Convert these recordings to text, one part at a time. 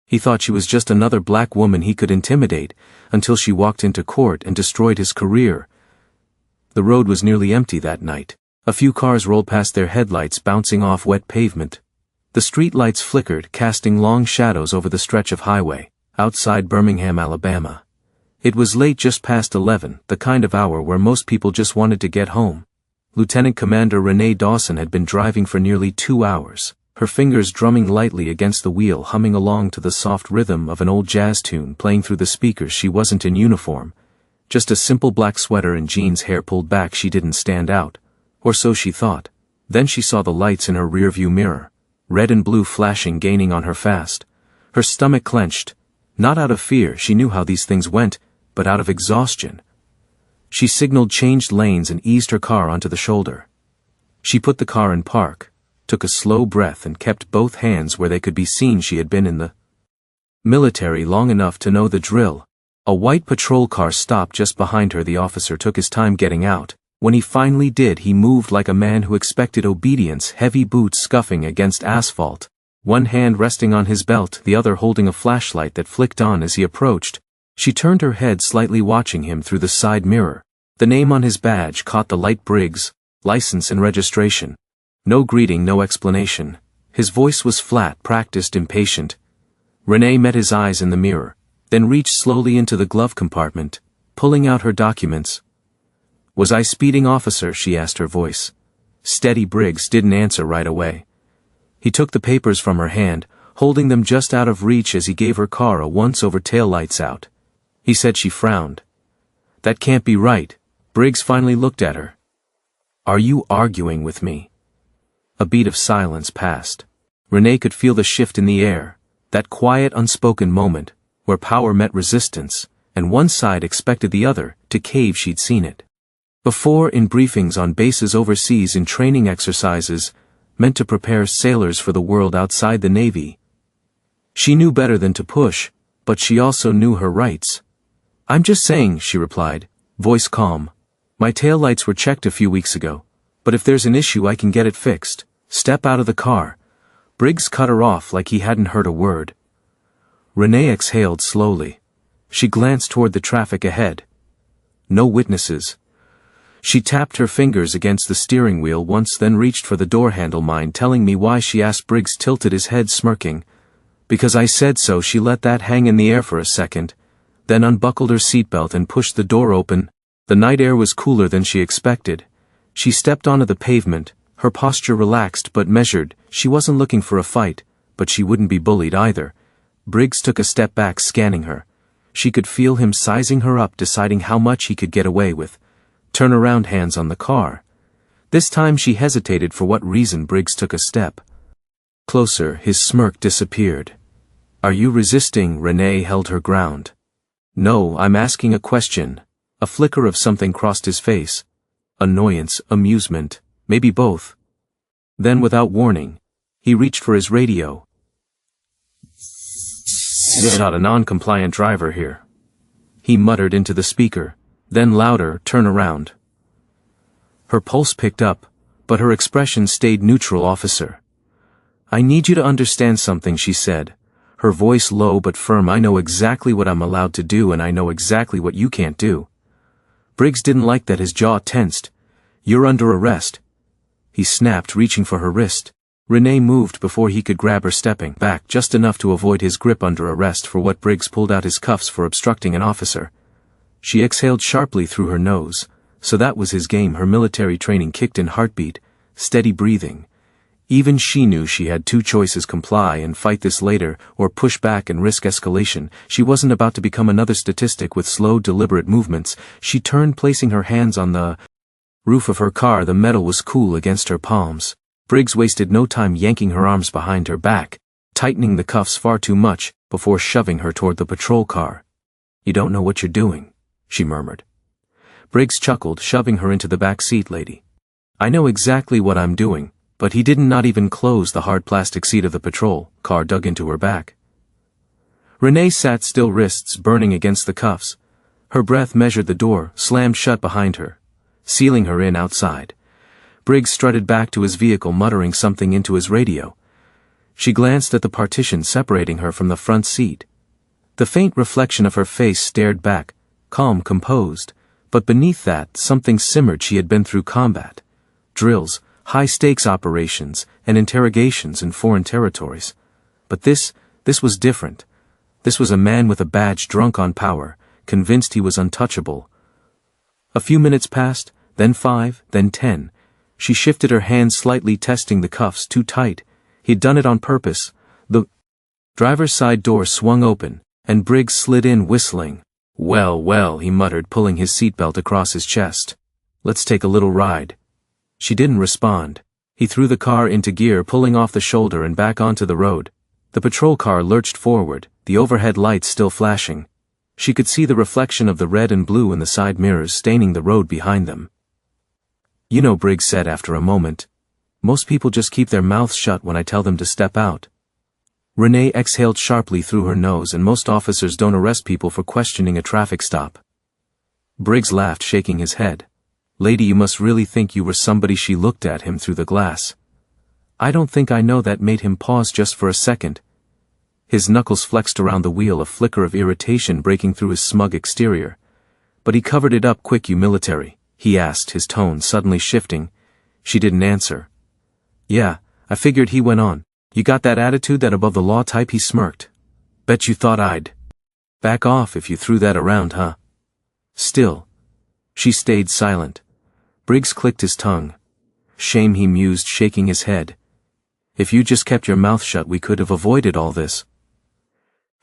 He thought she was just another black woman he could intimidate, until she walked into court and destroyed his career. The road was nearly empty that night. A few cars rolled past their headlights bouncing off wet pavement. The street lights flickered, casting long shadows over the stretch of highway, outside Birmingham, Alabama. It was late, just past 11, the kind of hour where most people just wanted to get home. Lieutenant Commander Renee Dawson had been driving for nearly 2 hours, her fingers drumming lightly against the wheel, humming along to the soft rhythm of an old jazz tune playing through the speakers. She wasn't in uniform. Just a simple black sweater and jeans, hair pulled back. She didn't stand out. Or so she thought. Then she saw the lights in her rearview mirror, red and blue flashing, gaining on her fast. Her stomach clenched. Not out of fear, she knew how these things went, but out of exhaustion. She signaled, changed lanes, and eased her car onto the shoulder. She put the car in park, took a slow breath, and kept both hands where they could be seen. She had been in the military long enough to know the drill. A white patrol car stopped just behind her. The officer took his time getting out. When he finally did, he moved like a man who expected obedience, heavy boots scuffing against asphalt, one hand resting on his belt, the other holding a flashlight that flicked on as he approached. She turned her head slightly, watching him through the side mirror. The name on his badge caught the light: Briggs, license and registration. No greeting, no explanation. His voice was flat, practiced, impatient. Renee met his eyes in the mirror, then reached slowly into the glove compartment, pulling out her documents. "Was I speeding, officer?" she asked, her voice steady. Briggs didn't answer right away. He took the papers from her hand, holding them just out of reach as he gave her car a once-over. "Tail lights out," he said. She frowned. "That can't be right." Briggs finally looked at her. "Are you arguing with me?" A beat of silence passed. Renee could feel the shift in the air, that quiet, unspoken moment, where power met resistance, and one side expected the other to cave. She'd seen it before, in briefings on bases overseas, in training exercises meant to prepare sailors for the world outside the Navy. She knew better than to push, but she also knew her rights. "I'm just saying," she replied, voice calm. "My taillights were checked a few weeks ago, but if there's an issue I can get it fixed." "Step out of the car." Briggs cut her off like he hadn't heard a word. Renee exhaled slowly. She glanced toward the traffic ahead. No witnesses. She tapped her fingers against the steering wheel once, then reached for the door handle. "Mind telling me why?" she asked. Briggs tilted his head, smirking. "Because I said so." She let that hang in the air for a second, then unbuckled her seatbelt and pushed the door open. The night air was cooler than she expected. She stepped onto the pavement, her posture relaxed but measured. She wasn't looking for a fight, but she wouldn't be bullied either. Briggs took a step back, scanning her. She could feel him sizing her up, deciding how much he could get away with. Turn around, hands on the car. This time she hesitated. For what reason? Briggs took a step closer. His smirk disappeared. "Are you resisting?" Renee held her ground. "No, I'm asking a question." A flicker of something crossed his face. Annoyance, amusement, maybe both. Then, without warning, he reached for his radio. "You're not a non-compliant driver here," he muttered into the speaker. Then louder, "Turn around." Her pulse picked up, but her expression stayed neutral. "Officer, I need you to understand something," she said, her voice low but firm. "I know exactly what I'm allowed to do, and I know exactly what you can't do." Briggs didn't like that. His jaw tensed. "You're under arrest," he snapped, reaching for her wrist. Renee moved before he could grab her, stepping back just enough to avoid his grip. "Under arrest for what?" Briggs pulled out his cuffs. "For obstructing an officer." She exhaled sharply through her nose. So that was his game. Her military training kicked in. Heartbeat, steady breathing. Even she knew she had two choices: comply and fight this later, or push back and risk escalation. She wasn't about to become another statistic. With slow, deliberate movements, she turned, placing her hands on the roof of her car. The metal was cool against her palms. Briggs wasted no time yanking her arms behind her back, tightening the cuffs far too much, before shoving her toward the patrol car. "You don't know what you're doing," she murmured. Briggs chuckled, shoving her into the back seat. "Lady, I know exactly what I'm doing." But he didn't. Not even close the hard plastic seat of the patrol car dug into her back. Renee sat still, wrists burning against the cuffs. Her breath measured. The door slammed shut behind her, sealing her in outside. Briggs strutted back to his vehicle, muttering something into his radio. She glanced at the partition separating her from the front seat. The faint reflection of her face stared back, calm, composed, but beneath that something simmered. She had been through combat, drills, high-stakes operations, and interrogations in foreign territories. But this was different. This was a man with a badge, drunk on power, convinced he was untouchable. A few minutes passed, then 5, then 10. She shifted her hand slightly, testing the cuffs too tight. He'd done it on purpose. The driver's side door swung open, and Briggs slid in, whistling. "Well, well," he muttered, pulling his seatbelt across his chest. "Let's take a little ride." She didn't respond. He threw the car into gear, pulling off the shoulder and back onto the road. The patrol car lurched forward, the overhead lights still flashing. She could see the reflection of the red and blue in the side mirrors staining the road behind them. "You know," Briggs said after a moment, "most people just keep their mouths shut when I tell them to step out." Renee exhaled sharply through her nose, and most officers don't arrest people for questioning a traffic stop. Briggs laughed, shaking his head. "Lady, you must really think you were somebody." She looked at him through the glass. "I don't think I know." That made him pause just for a second. His knuckles flexed around the wheel, a flicker of irritation breaking through his smug exterior. But he covered it up quick. "You military?" he asked, his tone suddenly shifting. She didn't answer. "Yeah, I figured," he went on. "You got that attitude, that above the law type." He smirked. "Bet you thought I'd back off if you threw that around, huh?" Still, she stayed silent. Briggs clicked his tongue. "Shame," he mused, shaking his head. "If you just kept your mouth shut, we could have avoided all this."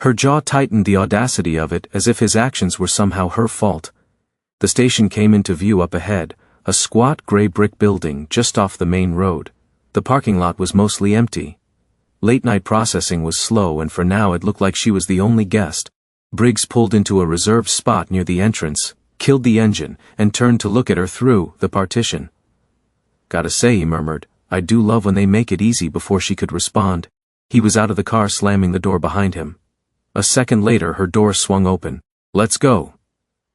Her jaw tightened, the audacity of it, as if his actions were somehow her fault. The station came into view up ahead, a squat gray brick building just off the main road. The parking lot was mostly empty. Late-night processing was slow, and for now it looked like she was the only guest. Briggs pulled into a reserved spot near the entrance, killed the engine, and turned to look at her through the partition. "Gotta say," he murmured, "I do love when they make it easy." Before she could respond, he was out of the car, slamming the door behind him. A second later, her door swung open. "Let's go,"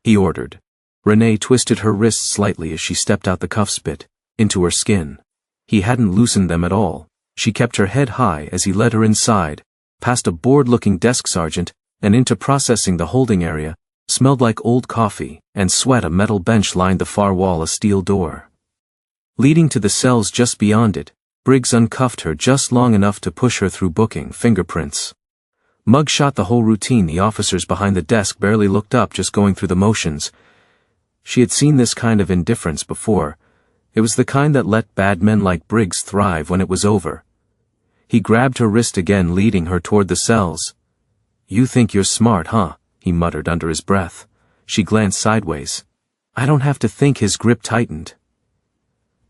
he ordered. Renee twisted her wrists slightly as she stepped out, the cuffs bit into her skin. He hadn't loosened them at all. She kept her head high as he led her inside, past a bored-looking desk sergeant, and into processing. The holding area smelled like old coffee and sweat. A metal bench lined the far wall, a steel door leading to the cells just beyond it. Briggs uncuffed her just long enough to push her through booking, fingerprints, mugshot, the whole routine. The officers behind the desk barely looked up, just going through the motions. She had seen this kind of indifference before. It was the kind that let bad men like Briggs thrive when it was over. He grabbed her wrist again, leading her toward the cells. "You think you're smart, huh?" he muttered under his breath. She glanced sideways. "I don't have to think." His grip tightened.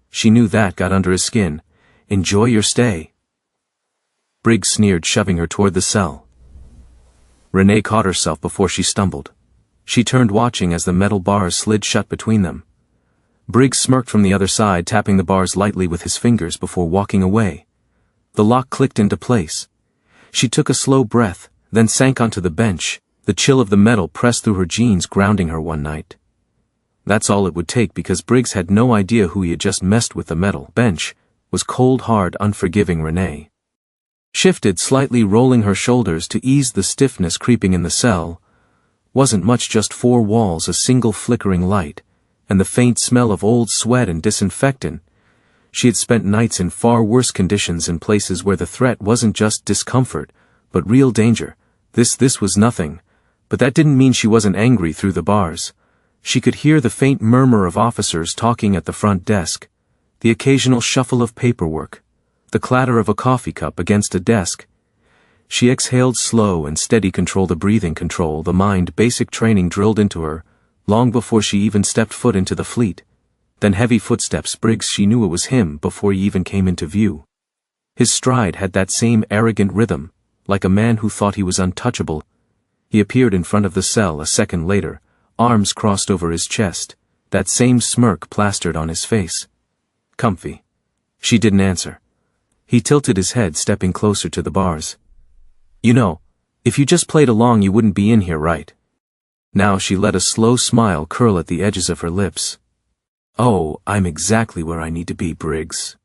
She knew that got under his skin. "Enjoy your stay." Briggs sneered, shoving her toward the cell. Renee caught herself before she stumbled. She turned, watching as the metal bars slid shut between them. Briggs smirked from the other side, tapping the bars lightly with his fingers before walking away. The lock clicked into place. She took a slow breath, then sank onto the bench, the chill of the metal pressed through her jeans, grounding her. One night. That's all it would take, because Briggs had no idea who he had just messed with. The metal bench was cold, hard, unforgiving. Renee shifted slightly, rolling her shoulders to ease the stiffness creeping in the cell. Wasn't much, just four walls, a single flickering light, and the faint smell of old sweat and disinfectant. She had spent nights in far worse conditions, in places where the threat wasn't just discomfort, but real danger. This was nothing. But that didn't mean she wasn't angry. Through the bars, she could hear the faint murmur of officers talking at the front desk, the occasional shuffle of paperwork, the clatter of a coffee cup against a desk. She exhaled, slow and steady, control, the breathing control, the mind basic training drilled into her, long before she even stepped foot into the fleet. Then heavy footsteps. Briggs, she knew it was him before he even came into view. His stride had that same arrogant rhythm, like a man who thought he was untouchable. He appeared in front of the cell a second later, arms crossed over his chest, that same smirk plastered on his face. "Comfy?" She didn't answer. He tilted his head, stepping closer to the bars. "You know, if you just played along, you wouldn't be in here, right?" Now she let a slow smile curl at the edges of her lips. "Oh, I'm exactly where I need to be." Briggs'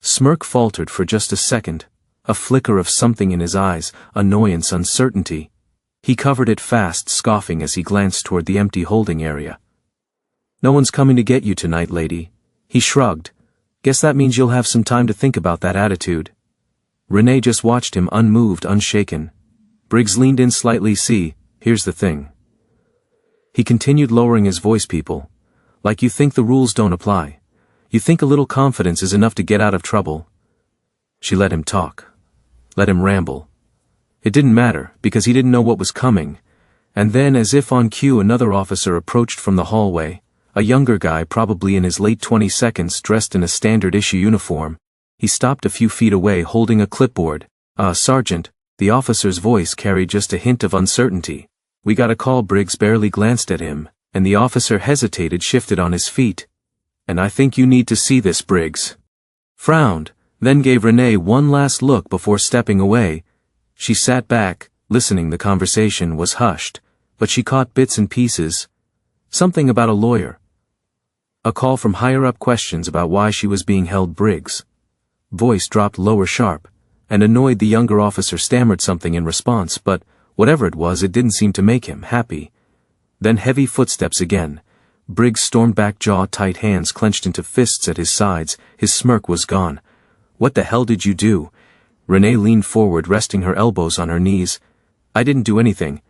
smirk faltered for just a second. a flicker of something in his eyes, annoyance, uncertainty. He covered it fast, scoffing as he glanced toward the empty holding area. "No one's coming to get you tonight, lady." He shrugged. "Guess that means you'll have some time to think about that attitude." Renee just watched him, unmoved, unshaken. Briggs leaned in slightly. "See, here's the thing." He continued, lowering his voice. "People like you think the rules don't apply. You think a little confidence is enough to get out of trouble." She let him talk. Let him ramble. It didn't matter, because he didn't know what was coming. And then, as if on cue, another officer approached from the hallway, a younger guy probably in his late 20s, dressed in a standard-issue uniform. He stopped a few feet away holding a clipboard. Sergeant," the officer's voice carried just a hint of uncertainty. "We got a call." Briggs barely glanced at him, and the officer hesitated, shifted on his feet. "And I think you need to see this." Briggs frowned, then gave Renee one last look before stepping away. She sat back, listening. The conversation was hushed, but she caught bits and pieces. Something about a lawyer. A call from higher up, questions about why she was being held. Briggs' voice dropped lower, sharp, and annoyed. The younger officer stammered something in response, but whatever it was, it didn't seem to make him happy. Then heavy footsteps again. Briggs stormed back, jaw tight, hands clenched into fists at his sides. His smirk was gone. "What the hell did you do?" Renee leaned forward, resting her elbows on her knees. "I didn't do anything."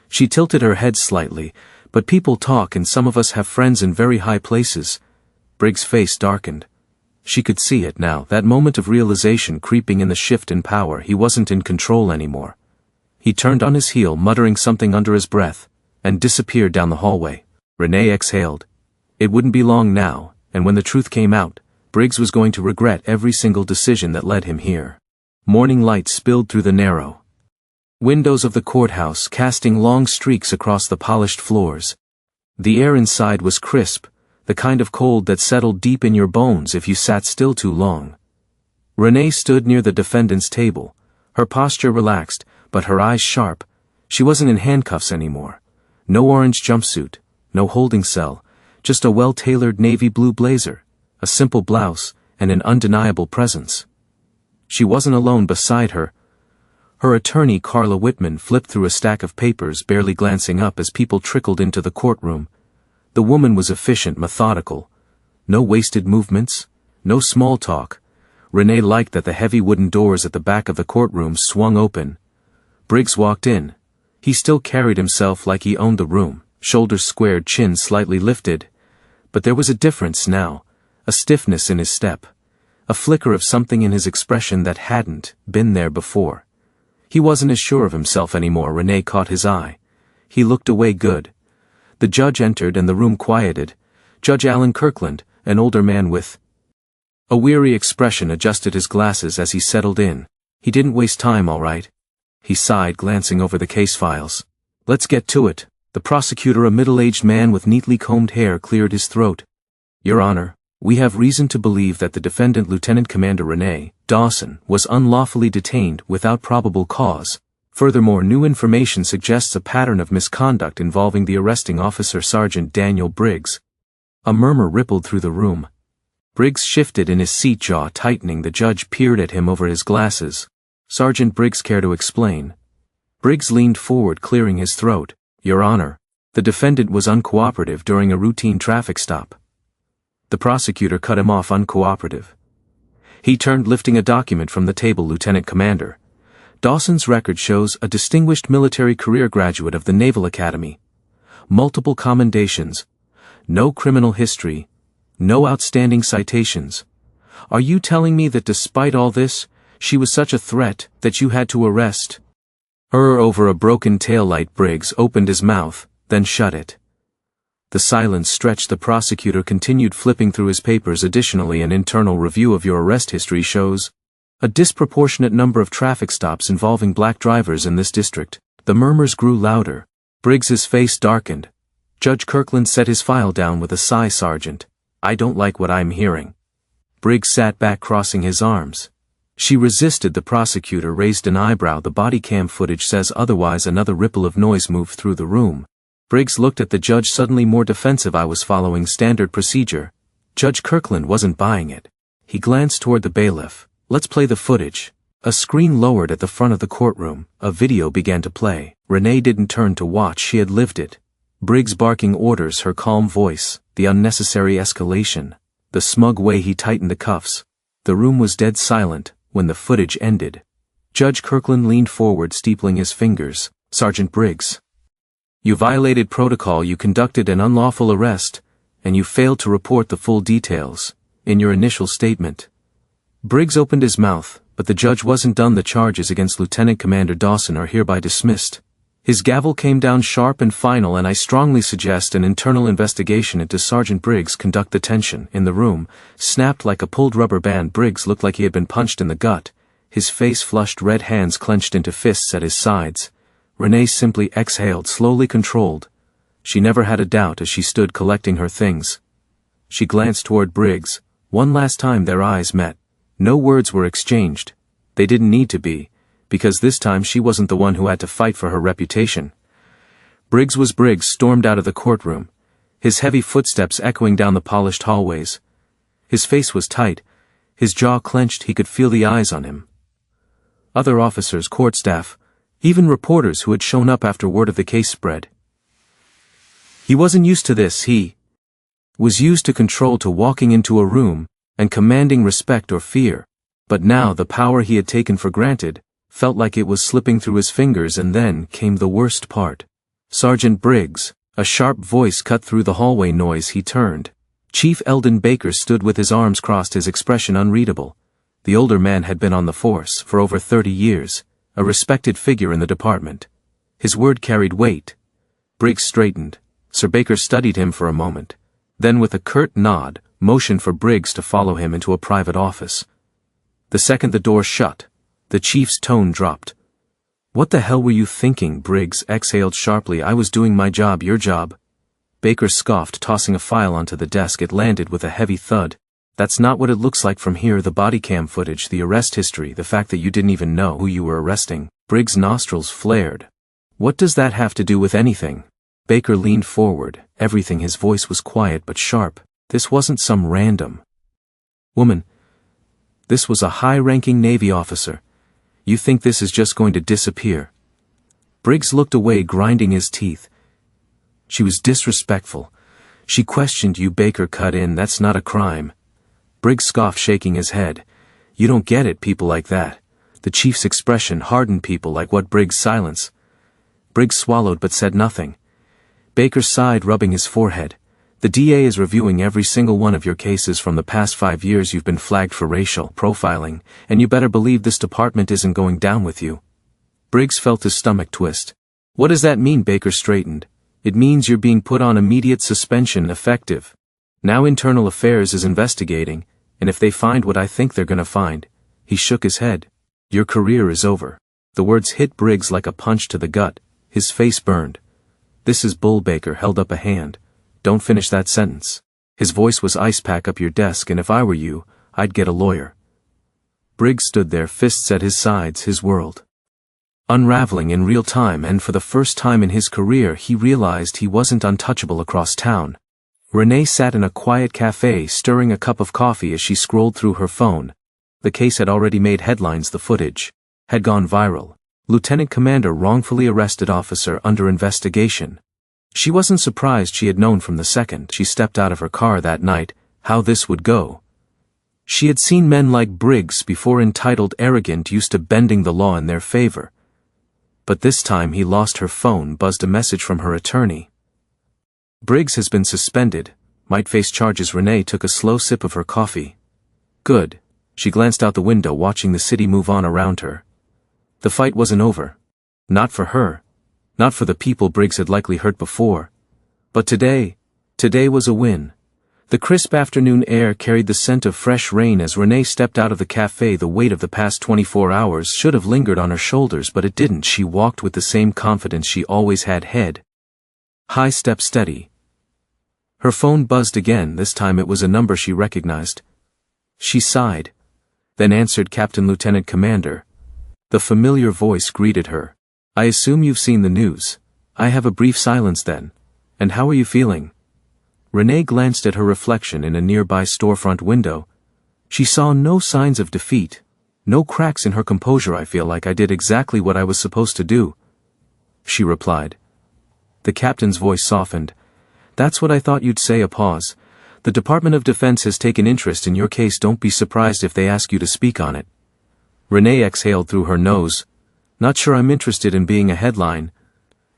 She tilted her head slightly. "But people talk, and some of us have friends in very high places." Briggs' face darkened. She could see it now, that moment of realization creeping in, the shift in power. He wasn't in control anymore. He turned on his heel, muttering something under his breath, and disappeared down the hallway. Renee exhaled. It wouldn't be long now, and when the truth came out, Briggs was going to regret every single decision that led him here. Morning light spilled through the narrow windows of the courthouse, casting long streaks across the polished floors. The air inside was crisp, the kind of cold that settled deep in your bones if you sat still too long. Renee stood near the defendant's table, her posture relaxed, but her eyes sharp. She wasn't in handcuffs anymore. No orange jumpsuit, no holding cell, just a well-tailored navy blue blazer, a simple blouse, and an undeniable presence. She wasn't alone. Beside her, her attorney Carla Whitman flipped through a stack of papers, barely glancing up as people trickled into the courtroom. The woman was efficient, methodical. No wasted movements, no small talk. Renee liked that the heavy wooden doors at the back of the courtroom swung open. Briggs walked in. He still carried himself like he owned the room, shoulders squared, chin slightly lifted. But there was a difference now, a stiffness in his step, a flicker of something in his expression that hadn't been there before. He wasn't as sure of himself anymore. Renee caught his eye. He looked away. "Good." The judge entered and the room quieted. Judge Alan Kirkland, an older man with a weary expression, adjusted his glasses as he settled in. He didn't waste time, all right. He sighed, glancing over the case files. "Let's get to it." The prosecutor, a middle-aged man with neatly combed hair, cleared his throat. "Your Honor, we have reason to believe that the defendant, Lieutenant Commander Renee Dawson, was unlawfully detained without probable cause. Furthermore, new information suggests a pattern of misconduct involving the arresting officer, Sergeant Daniel Briggs." A murmur rippled through the room. Briggs shifted in his seat, jaw tightening. The judge peered at him over his glasses. "Sergeant Briggs, care to explain?" Briggs leaned forward, clearing his throat. "Your Honor, the defendant was uncooperative during a routine traffic stop." The prosecutor cut him off. "Uncooperative?" He turned, lifting a document from the table. "Lieutenant Commander, Dawson's record shows a distinguished military career, graduate of the Naval Academy. Multiple commendations. No criminal history. No outstanding citations. Are you telling me that despite all this, she was such a threat that you had to arrest her over a broken taillight?" Briggs opened his mouth, then shut it. The silence stretched. The prosecutor continued, flipping through his papers. "Additionally, an internal review of your arrest history shows a disproportionate number of traffic stops involving black drivers in this district." The murmurs grew louder. Briggs's face darkened. Judge Kirkland set his file down with a sigh. "Sergeant, I don't like what I'm hearing." Briggs sat back, crossing his arms. She resisted. The prosecutor raised an eyebrow. "The body cam footage says otherwise." Another ripple of noise moved through the room. Briggs looked at the judge, suddenly more defensive. "I was following standard procedure." Judge Kirkland wasn't buying it. He glanced toward the bailiff. "Let's play the footage." A screen lowered at the front of the courtroom, a video began to play. Renee didn't turn to watch, she had lived it. Briggs barking orders, her calm voice, the unnecessary escalation, the smug way he tightened the cuffs. The room was dead silent when the footage ended. Judge Kirkland leaned forward, steepling his fingers. "Sergeant Briggs, you violated protocol, you conducted an unlawful arrest, and you failed to report the full details in your initial statement." Briggs opened his mouth, but the judge wasn't done. "The charges against Lieutenant Commander Dawson are hereby dismissed." His gavel came down sharp and final. "And I strongly suggest an internal investigation into Sergeant Briggs." Conduct. The tension in the room snapped like a pulled rubber band. Briggs looked like he had been punched in the gut, his face flushed red, hands clenched into fists at his sides. Renee simply exhaled, slowly, controlled. She never had a doubt as she stood collecting her things. She glanced toward Briggs. One last time their eyes met. No words were exchanged. They didn't need to be, because this time she wasn't the one who had to fight for her reputation. Briggs was Briggs stormed out of the courtroom, his heavy footsteps echoing down the polished hallways. His face was tight, his jaw clenched. He could feel the eyes on him. Other officers, court staff, even reporters who had shown up after word of the case spread. He wasn't used to this. He was used to control, to walking into a room and commanding respect or fear. But now the power he had taken for granted felt like it was slipping through his fingers. And then came the worst part. "Sergeant Briggs," a sharp voice cut through the hallway noise. He turned. Chief Eldon Baker stood with his arms crossed, his expression unreadable. The older man had been on the force for over 30 years, a respected figure in the department. His word carried weight. Briggs straightened. Sir Baker studied him for a moment, then with a curt nod, motioned for Briggs to follow him into a private office. The second the door shut, the chief's tone dropped. "What the hell were you thinking?" Briggs exhaled sharply. "I was doing my job." "Your job?" Baker scoffed, tossing a file onto the desk. It landed with a heavy thud. "That's not what it looks like from here. The body cam footage, the arrest history, the fact that you didn't even know who you were arresting." Briggs' nostrils flared. "What does that have to do with anything?" Baker leaned forward. Everything. His voice was quiet but sharp. "This wasn't some random woman. This was a high-ranking Navy officer. You think this is just going to disappear?" Briggs looked away, grinding his teeth. "She was disrespectful. She questioned you." Baker cut in. "That's not a crime." Briggs scoffed, shaking his head. "You don't get it. People like that." The chief's expression hardened. "People like what?" Briggs' silence. Briggs swallowed but said nothing. Baker sighed, rubbing his forehead. "The DA is reviewing every single one of your cases from the past 5 years. You've been flagged for racial profiling, and you better believe this department isn't going down with you." Briggs felt his stomach twist. "What does that mean?" Baker straightened. "It means you're being put on immediate suspension, effective. Now Internal Affairs is investigating, and if they find what I think they're gonna find," he shook his head, "your career is over." The words hit Briggs like a punch to the gut. His face burned. "This is bull." Baker held up a hand. "Don't finish that sentence." His voice was ice. "Pack up your desk, and if I were you, I'd get a lawyer." Briggs stood there, fists at his sides, his world unraveling in real time, and for the first time in his career he realized he wasn't untouchable across town. Renee sat in a quiet cafe stirring a cup of coffee as she scrolled through her phone. The case had already made headlines. The footage had gone viral. Lieutenant Commander wrongfully arrested, officer under investigation. She wasn't surprised. She had known from the second she stepped out of her car that night how this would go. She had seen men like Briggs before, entitled, arrogant, used to bending the law in their favor. But this time he lost. Her phone buzzed, a message from her attorney. "Briggs has been suspended, might face charges." Renee took a slow sip of her coffee. "Good." She glanced out the window, watching the city move on around her. The fight wasn't over. Not for her. Not for the people Briggs had likely hurt before. But today was a win. The crisp afternoon air carried the scent of fresh rain as Renee stepped out of the cafe. The weight of the past 24 hours should have lingered on her shoulders, but it didn't. She walked with the same confidence she always had, head high, step steady. Her phone buzzed again. This time it was a number she recognized. She sighed, then answered. "Captain, Lieutenant Commander." The familiar voice greeted her. "I assume you've seen the news." "I have." A brief silence then. "And how are you feeling?" Renee glanced at her reflection in a nearby storefront window. She saw no signs of defeat, No cracks in her composure. I feel like I did exactly what I was supposed to do, she replied. The captain's voice softened. That's what I thought you'd say. A pause. The Department of Defense has taken interest in your case. Don't be surprised if they ask you to speak on it. Renee exhaled through her nose. Not sure I'm interested in being a headline.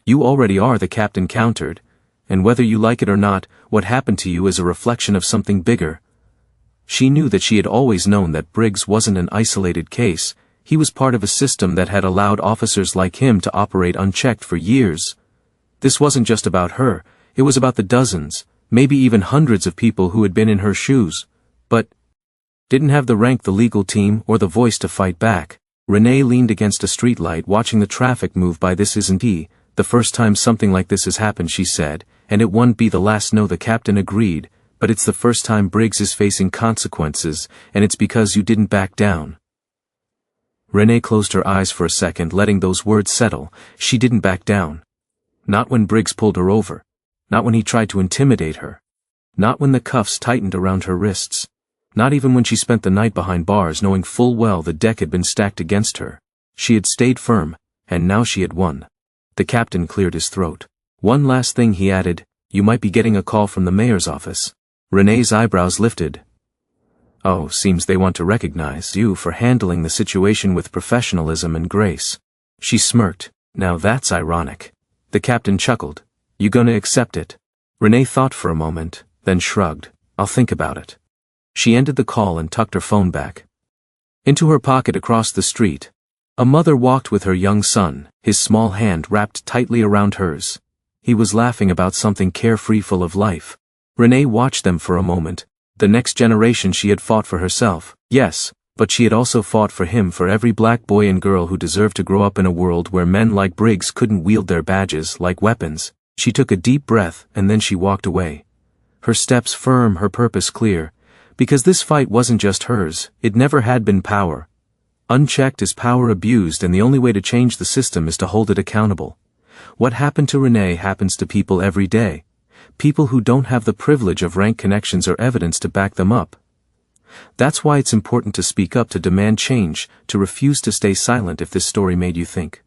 You already are, the captain countered. And whether you like it or not, what happened to you is a reflection of something bigger. She knew that she had always known that Briggs wasn't an isolated case. He was part of a system that had allowed officers like him to operate unchecked for years. This wasn't just about her, it was about the dozens, maybe even hundreds of people who had been in her shoes, but didn't have the rank, the legal team, or the voice to fight back. Renee leaned against a streetlight watching the traffic move by. This isn't the first time something like this has happened, she said, and it won't be the last. No, the captain agreed, but it's the first time Briggs is facing consequences, and it's because you didn't back down. Renee closed her eyes for a second, letting those words settle. She didn't back down. Not when Briggs pulled her over. Not when he tried to intimidate her. Not when the cuffs tightened around her wrists. Not even when she spent the night behind bars knowing full well the deck had been stacked against her. She had stayed firm, and now she had won. The captain cleared his throat. One last thing, he added, you might be getting a call from the mayor's office. Renee's eyebrows lifted. Oh, seems they want to recognize you for handling the situation with professionalism and grace. She smirked. Now that's ironic. The captain chuckled. You gonna accept it? Renee thought for a moment, then shrugged. I'll think about it. She ended the call and tucked her phone back into her pocket. Across the street, a mother walked with her young son, his small hand wrapped tightly around hers. He was laughing about something carefree, full of life. Renee watched them for a moment. The next generation she had fought for herself, yes, but she had also fought for him, for every black boy and girl who deserved to grow up in a world where men like Briggs couldn't wield their badges like weapons. She took a deep breath and then she walked away. Her steps firm, her purpose clear. Because this fight wasn't just hers, it never had been. Power unchecked is power abused, and the only way to change the system is to hold it accountable. What happened to Renee happens to people every day. People who don't have the privilege of rank, connections, or evidence to back them up. That's why it's important to speak up, to demand change, to refuse to stay silent. If this story made you think,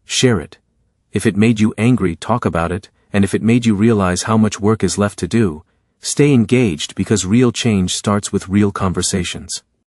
share it. If it made you angry, talk about it, and if it made you realize how much work is left to do, stay engaged, because real change starts with real conversations.